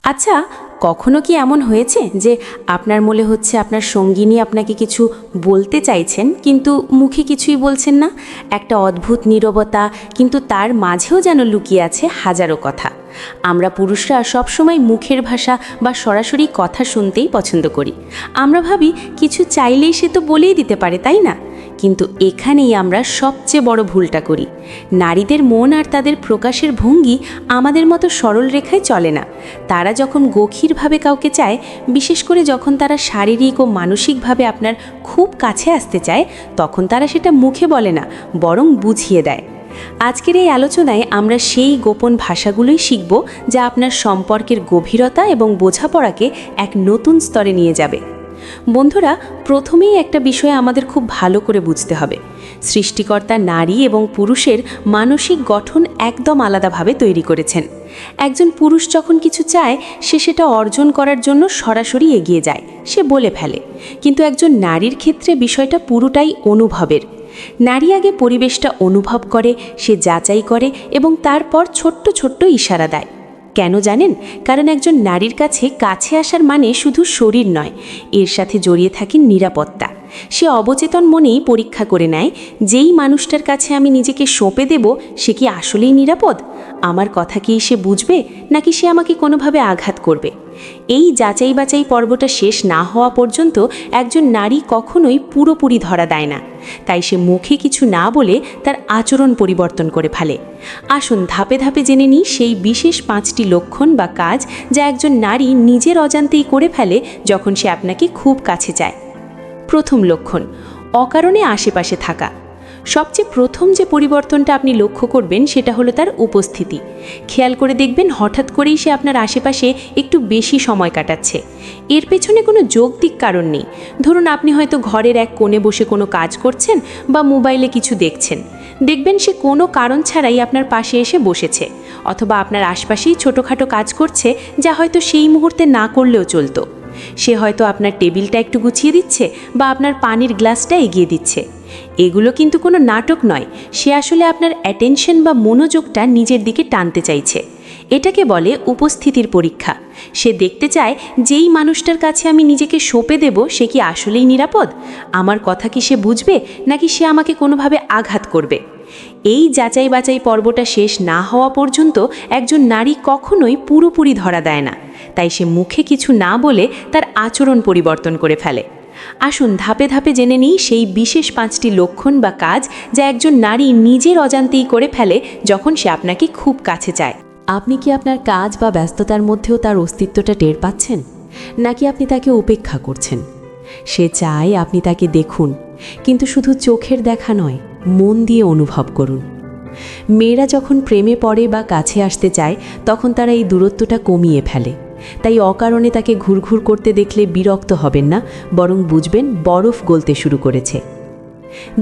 আচ্ছা, কখনো কি এমন হয়েছে যে আপনার মনে হচ্ছে আপনার সঙ্গিনী আপনাকে কিছু বলতে চাইছেন কিন্তু মুখে কিছুই বলছেন না? একটা অদ্ভুত নীরবতা, কিন্তু তার মাঝেও যেন লুকিয়ে আছে হাজারো কথা। আমরা পুরুষরা সবসময় মুখের ভাষা বা সরাসরি কথা শুনতেই পছন্দ করি। আমরা ভাবি কিছু চাইলেই সে তো বলেই দিতে পারে, তাই না? কিন্তু এখানেই আমরা সবচেয়ে বড় ভুলটা করি। নারীদের মন আর তাদের প্রকাশের ভঙ্গি আমাদের মতো সরল রেখায় চলে না। তারা যখন গভীরভাবে কাউকে চায়, বিশেষ করে যখন তারা শারীরিক ও মানসিকভাবে আপনার খুব কাছে আসতে চায়, তখন তারা সেটা মুখে বলে না, বরং বুঝিয়ে দেয়। আজকের এই আলোচনায় আমরা সেই গোপন ভাষাগুলোই শিখব, যা আপনার সম্পর্কের গভীরতা এবং বোঝাপড়াকে এক নতুন স্তরে নিয়ে যাবে। বন্ধুরা, প্রথমেই একটা বিষয় আমাদের খুব ভালো করে বুঝতে হবে। সৃষ্টিকর্তা নারী এবং পুরুষের মানসিক গঠন একদম আলাদাভাবে তৈরি করেছেন। একজন পুরুষ যখন কিছু চায়, সে সেটা অর্জন করার জন্য সরাসরি এগিয়ে যায়, সে বলে ফেলে। কিন্তু একজন নারীর ক্ষেত্রে বিষয়টা পুরোটাই অনুভবের। নারী আগে পরিবেশটা অনুভব করে, সে যাচাই করে এবং তারপর ছোট্ট ছোট্ট ইশারা দেয়। কেন জানেন? কারণ একজন নারীর কাছে আসার মানে শুধু শরীর নয়, এর সাথে জড়িয়ে থাকে নিরাপত্তা। সে অবচেতন মনেই পরীক্ষা করে নেয়, যেই মানুষটার কাছে আমি নিজেকে সঁপে দেব, সে কি আসলেই নিরাপদ? আমার কথা কি সে বুঝবে, নাকি সে আমাকে কোনোভাবে আঘাত করবে? এই যাচাই বাছাই পর্বটা শেষ না হওয়া পর্যন্ত একজন নারী কখনোই পুরোপুরি ধরা দেয় না। তাই সে মুখে কিছু না বলে তার আচরণ পরিবর্তন করে ফেলে। আসুন ধাপে ধাপে জেনে নিই সেই বিশেষ 5টি লক্ষণ বা কাজ, যা একজন নারী নিজের অজান্তেই করে ফেলে যখন সে আপনাকে খুব কাছে চায়। প্রথম লক্ষণ, অকারণে আশেপাশে থাকা। সবচেয়ে প্রথম যে পরিবর্তনটা আপনি লক্ষ্য করবেন, সেটা হলো তার উপস্থিতি। খেয়াল করে দেখবেন, হঠাৎ করেই সে আপনার আশেপাশে একটু বেশি সময় কাটাচ্ছে। এর পেছনে কোনো যৌক্তিক কারণ নেই। ধরুন আপনি হয়তো ঘরের এক কোণে বসে কোনো কাজ করছেন বা মোবাইলে কিছু দেখছেন, দেখবেন সে কোনো কারণ ছাড়াই আপনার পাশে এসে বসেছে। অথবা আপনার আশপাশেই ছোটোখাটো কাজ করছে, যা হয়তো সেই মুহূর্তে না করলেও চলতো। সে হয়তো আপনার টেবিলটা একটু গুছিয়ে দিচ্ছে বা আপনার পানির গ্লাসটা এগিয়ে দিচ্ছে। এগুলো কিন্তু কোনো নাটক নয়, সে আসলে আপনার অ্যাটেনশন বা মনোযোগটা নিজের দিকে টানতে চাইছে। এটাকে বলে উপস্থিতির পরীক্ষা। সে দেখতে চায়, যেই মানুষটার কাছে আমি নিজেকে সঁপে দেব, সে কি আসলেই নিরাপদ? আমার কথা কি সে বুঝবে, নাকি সে আমাকে কোনোভাবে আঘাত করবে? এই যাচাই বাছাই পর্বটা শেষ না হওয়া পর্যন্ত একজন নারী কখনোই পুরোপুরি ধরা দেয় না। তাই সে মুখে কিছু না বলে তার আচরণ পরিবর্তন করে ফেলে। আসুন ধাপে ধাপে জেনে নিই সেই বিশেষ 5টি লক্ষণ বা কাজ, যা একজন নারী নিজের অজান্তেই করে ফেলে যখন সে আপনাকে খুব কাছে চায়। আপনি কি আপনার কাজ বা ব্যস্ততার মধ্যেও তার অস্তিত্বটা টের পাচ্ছেন, নাকি আপনি তাকে উপেক্ষা করছেন? সে চায় আপনি তাকে দেখুন, কিন্তু শুধু চোখের দেখা নয়, মন দিয়ে অনুভব করুন। মেয়েরা যখন প্রেমে পড়ে বা কাছে আসতে চায়, তখন তারা এই দূরত্বটা কমিয়ে ফেলে। তাই অকারণে তাকে ঘুরঘুর করতে দেখলে বিরক্ত হবেন না, বরং বুঝবেন বরফ গলতে শুরু করেছে।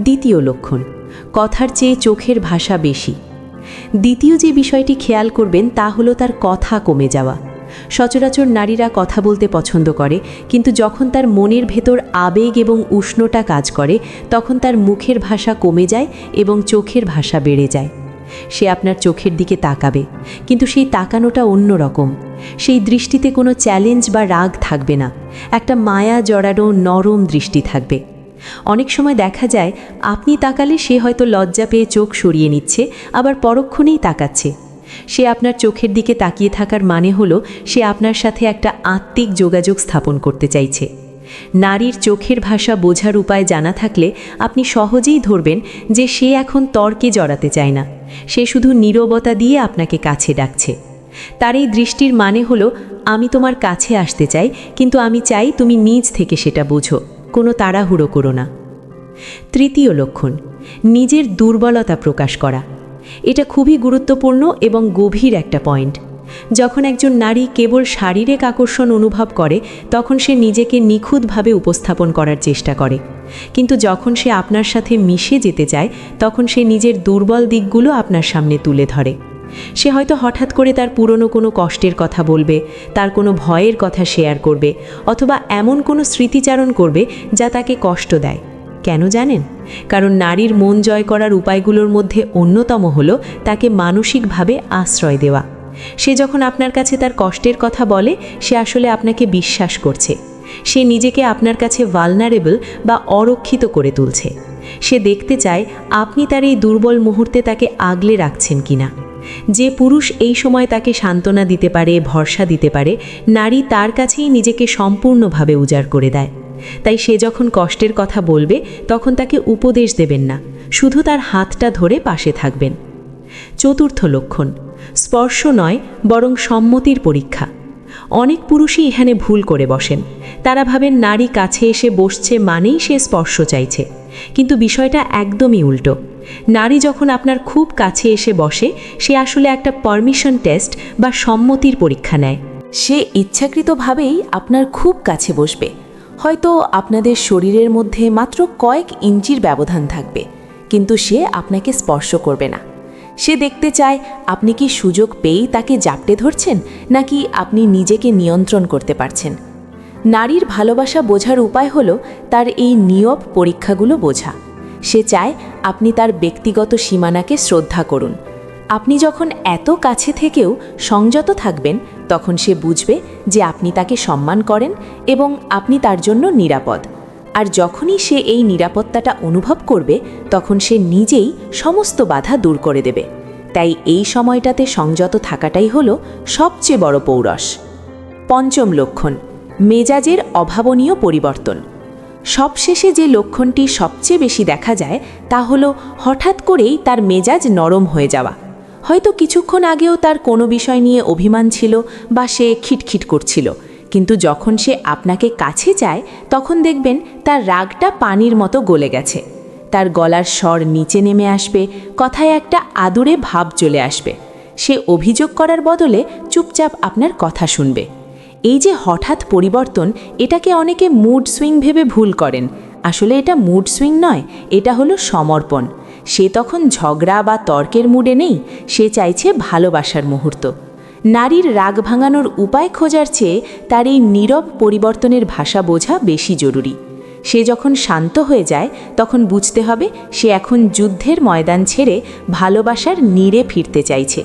দ্বিতীয় লক্ষণ, কথার চেয়ে চোখের ভাষা বেশি। দ্বিতীয় যে বিষয়টি খেয়াল করবেন, তা হলো তার কথা কমে যাওয়া। সচরাচর নারীরা কথা বলতে পছন্দ করে, কিন্তু যখন তার মনের ভেতর আবেগ এবং উষ্ণতা কাজ করে, তখন তার মুখের ভাষা কমে যায় এবং চোখের ভাষা বেড়ে যায়। সে আপনার চোখের দিকে তাকাবে, কিন্তু সেই তাকানোটা অন্যরকম। সেই দৃষ্টিতে কোনো চ্যালেঞ্জ বা রাগ থাকবে না, একটা মায়া জড়ানো নরম দৃষ্টি থাকবে। অনেক সময় দেখা যায়, আপনি তাকালে সে হয়তো লজ্জা পেয়ে চোখ সরিয়ে নিচ্ছে, আবার পরক্ষণেই তাকাচ্ছে। সে আপনার চোখের দিকে তাকিয়ে থাকার মানে হলো সে আপনার সাথে একটা আত্মিক যোগাযোগ স্থাপন করতে চাইছে। নারীর চোখের ভাষা বোঝার উপায় জানা থাকলে আপনি সহজেই ধরবেন যে সে এখন তর্কে জড়াতে চায় না, সে শুধু নীরবতা দিয়ে আপনাকে কাছে ডাকছে। তার এই দৃষ্টির মানে হলো, আমি তোমার কাছে আসতে চাই, কিন্তু আমি চাই তুমি নিজ থেকে সেটা বোঝো, কোনো তাড়াহুড়ো করো না। তৃতীয় লক্ষণ, নিজের দুর্বলতা প্রকাশ করা। এটা খুবই গুরুত্বপূর্ণ এবং গভীর একটা পয়েন্ট। যখন একজন নারী কেবল শারীরিক আকর্ষণ অনুভব করে, তখন সে নিজেকে নিখুঁতভাবে উপস্থাপন করার চেষ্টা করে। কিন্তু যখন সে আপনার সাথে মিশে যেতে চায়, তখন সে নিজের দুর্বল দিকগুলো আপনার সামনে তুলে ধরে। সে হয়তো হঠাৎ করে তার পুরনো কোনো কষ্টের কথা বলবে, তার কোনো ভয়ের কথা শেয়ার করবে, অথবা এমন কোনো স্মৃতিচারণ করবে যা তাকে কষ্ট দেয়। কেন জানেন? কারণ নারীর মন জয় করার উপায়গুলোর মধ্যে অন্যতম হলো তাকে মানসিকভাবে আশ্রয় দেওয়া। সে যখন আপনার কাছে তার কষ্টের কথা বলে, সে আসলে আপনাকে বিশ্বাস করছে। সে নিজেকে আপনার কাছে ভালনারেবল বা অরক্ষিত করে তুলছে। সে দেখতে চায় আপনি তার এই দুর্বল মুহূর্তে তাকে আগলে রাখছেন কিনা। যে পুরুষ এই সময় তাকে সান্ত্বনা দিতে পারে, ভরসা দিতে পারে, নারী তার কাছেই নিজেকে সম্পূর্ণভাবে উজাড় করে দেয়। তাই সে যখন কষ্টের কথা বলবে, তখন তাকে উপদেশ দেবেন না, শুধু তার হাতটা ধরে পাশে থাকবেন। চতুর্থ লক্ষণ, স্পর্শ নয় বরং সম্মতির পরীক্ষা। অনেক পুরুষই এখানে ভুল করে বসেন। তারা ভাবেন নারী কাছে এসে বসছে মানেই সে স্পর্শ চাইছে, কিন্তু বিষয়টা একদমই উল্টো। নারী যখন আপনার খুব কাছে এসে বসে, সে আসলে একটা পারমিশন টেস্ট বা সম্মতির পরীক্ষা নেয়। সে ইচ্ছাকৃতভাবেই আপনার খুব কাছে বসবে। হয়তো আপনাদের শরীরের মধ্যে মাত্র কয়েক ইঞ্চির ব্যবধান থাকবে, কিন্তু সে আপনাকে স্পর্শ করবে না। সে দেখতে চায় আপনি কি সুযোগ পেয়েই তাকে জাপটে ধরছেন, নাকি আপনি নিজেকে নিয়ন্ত্রণ করতে পারছেন। নারীর ভালোবাসা বোঝার উপায় হলো তার এই নীরব পরীক্ষাগুলো বোঝা। সে চায় আপনি তার ব্যক্তিগত সীমানাকে শ্রদ্ধা করুন। আপনি যখন এত কাছে থেকেও সংযত থাকবেন, তখন সে বুঝবে যে আপনি তাকে সম্মান করেন এবং আপনি তার জন্য নিরাপদ। আর যখনই সে এই নিরাপত্তাটা অনুভব করবে, তখন সে নিজেই সমস্ত বাধা দূর করে দেবে। তাই এই সময়টাতে সংযত থাকাটাই হলো সবচেয়ে বড় পৌরষ। পঞ্চম লক্ষণ, মেজাজের অভাবনীয় পরিবর্তন। সবশেষে যে লক্ষণটি সবচেয়ে বেশি দেখা যায়, তা হলো হঠাৎ করেই তার মেজাজ নরম হয়ে যাওয়া। হয়তো কিছুক্ষণ আগেও তার কোনো বিষয় নিয়ে অভিমান ছিল বা সে খিটখিট করছিল, কিন্তু যখন সে আপনাকে কাছে চায়, তখন দেখবেন তার রাগটা পানির মতো গলে গেছে। তার গলার স্বর নিচে নেমে আসবে, কথায় একটা আদুরে ভাব চলে আসবে। সে অভিযোগ করার বদলে চুপচাপ আপনার কথা শুনবে। এই যে হঠাৎ পরিবর্তন, এটাকে অনেকে মুড সুইং ভেবে ভুল করেন। আসলে এটা মুড সুইং নয়, এটা হলো সমর্পণ। সে তখন ঝগড়া বা তর্কের মুডে নেই, সে চাইছে ভালোবাসার মুহূর্ত। নারীর রাগ ভাঙানোর উপায় খোঁজার চেয়ে তার এই নীরব পরিবর্তনের ভাষা বোঝা বেশি জরুরি। সে যখন শান্ত হয়ে যায়, তখন বুঝতে হবে সে এখন যুদ্ধের ময়দান ছেড়ে ভালোবাসার নীড়ে ফিরতে চাইছে।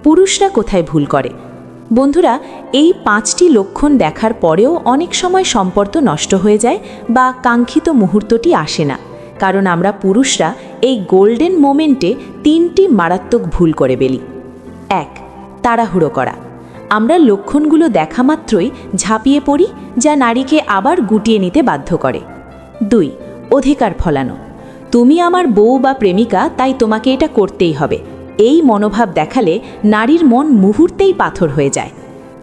পুরুষরা কোথায় ভুল করে? বন্ধুরা, এই 5টি লক্ষণ দেখার পরেও অনেক সময় সম্পর্ক নষ্ট হয়ে যায় বা কাঙ্ক্ষিত মুহূর্তটি আসে না, কারণ আমরা পুরুষরা এই গোল্ডেন মোমেন্টে 3টি মারাত্মক ভুল করে ফেলি। 1. তাড়াহুড়ো করা। আমরা লক্ষণগুলো দেখা মাত্রই ঝাঁপিয়ে পড়ি, যা নারীকে আবার গুটিয়ে নিতে বাধ্য করে। 2. অধিকার ফলানো। তুমি আমার বউ বা প্রেমিকা, তাই তোমাকে এটা করতেই হবে। এই মনোভাব দেখালে নারীর মন মুহূর্তেই পাথর হয়ে যায়।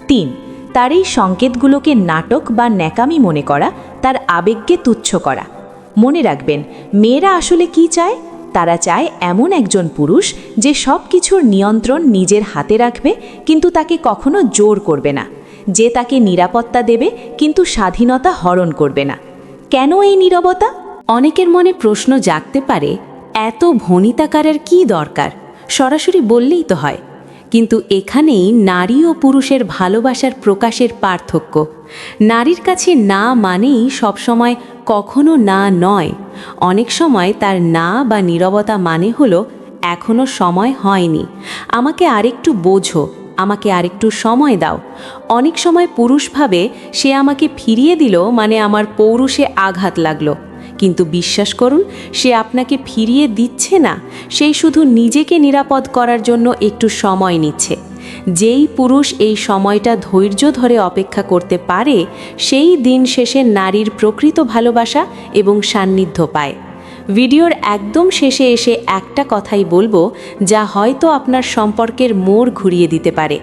3. তার এই সংকেতগুলোকে নাটক বা ন্যাকামি মনে করা, তার আবেগকে তুচ্ছ করা। মনে রাখবেন, মেয়েরা আসলে কি চায়? তারা চায় এমন একজন পুরুষ যে সব কিছুর নিয়ন্ত্রণ নিজের হাতে রাখবে, কিন্তু তাকে কখনো জোর করবে না। যে তাকে নিরাপত্তা দেবে, কিন্তু স্বাধীনতা হরণ করবে না। কেন এই নীরবতা? অনেকের মনে প্রশ্ন জাগতে পারে, এত ভনিতাকারের কি দরকার? সরাসরি বললেই তো হয়। কিন্তু এখানেই নারী ও পুরুষের ভালোবাসার প্রকাশের পার্থক্য। নারীর কাছে না মানেই সবসময় কখনো না নয়। অনেক সময় তার না বা নীরবতা মানে হলো, এখনো সময় হয়নি, আমাকে আরেকটু বোঝো, আমাকে আরেকটু সময় দাও। অনেক সময় পুরুষ ভাবে সে আমাকে ফিরিয়ে দিল মানে আমার পৌরুষে আঘাত লাগলো, কিন্তু বিশ্বাস করুন, সে আপনাকে ফিরিয়ে দিচ্ছে না, সেই শুধু নিজেকে নিরাপদ করার জন্য একটু সময় নিচ্ছে। যেই পুরুষ এই সময়টা ধৈর্য ধরে অপেক্ষা করতে পারে, সেই দিন শেষে নারীর প্রকৃত ভালোবাসা এবং সান্নিধ্য পায়। ভিডিওর একদম শেষে এসে একটা কথাই বলবো, যা হয়তো আপনার সম্পর্কের মোড় ঘুরিয়ে দিতে পারে।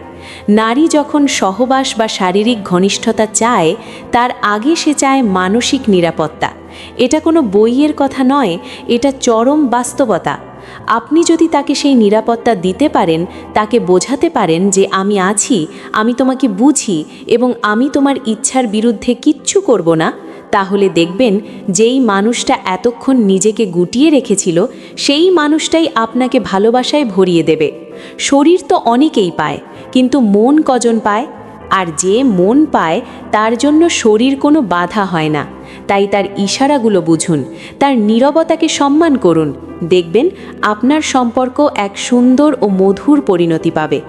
নারী যখন সহবাস বা শারীরিক ঘনিষ্ঠতা চায়, তার আগে সে চায় মানসিক নিরাপত্তা। এটা কোনো বইয়ের কথা নয়, এটা চরম বাস্তবতা। আপনি যদি তাকে সেই নিরাপত্তা দিতে পারেন, তাকে বোঝাতে পারেন যে আমি আছি, আমি তোমাকে বুঝি এবং আমি তোমার ইচ্ছার বিরুদ্ধে কিচ্ছু করব না, তাহলে দেখবেন যেই মানুষটা এতক্ষণ নিজেকে গুটিয়ে রেখেছিল, সেই মানুষটাই আপনাকে ভালোবাসায় ভরিয়ে দেবে। শরীর তো অনেকেই পায়, কিন্তু মন কজন পায়? আর যে মন পায় তার জন্য শরীর কোনো বাধা হয় না। তাই তার ইশারাগুলো বুঝুন, তার নীরবতাকে সম্মান করুন। দেখবেন আপনার সম্পর্ক এক সুন্দর ও মধুর পরিণতি পাবে।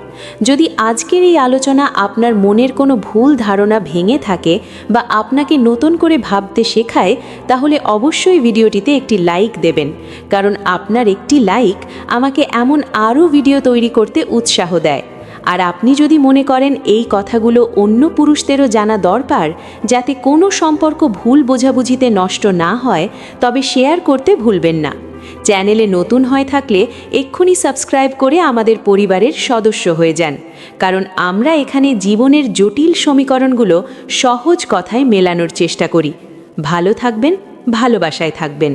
যদি আজকের এই আলোচনা আপনার মনের কোনো ভুল ধারণা ভেঙে থাকে বা আপনাকে নতুন করে ভাবতে শেখায়, তাহলে অবশ্যই ভিডিওটিতে একটি লাইক দেবেন, কারণ আপনার একটি লাইক আমাকে এমন আরও ভিডিও তৈরি করতে উৎসাহ দেয়। আর আপনি যদি মনে করেন এই কথাগুলো অন্য পুরুষদেরও জানা দরকার, যাতে কোনো সম্পর্ক ভুল বোঝাবুঝিতে নষ্ট না হয়, তবে শেয়ার করতে ভুলবেন না। চ্যানেলে নতুন হয়ে থাকলে এক্ষুনি সাবস্ক্রাইব করে আমাদের পরিবারের সদস্য হয়ে যান, কারণ আমরা এখানে জীবনের জটিল সমীকরণগুলো সহজ কথায় মেলানোর চেষ্টা করি। ভালো থাকবেন, ভালোবাসায় থাকবেন।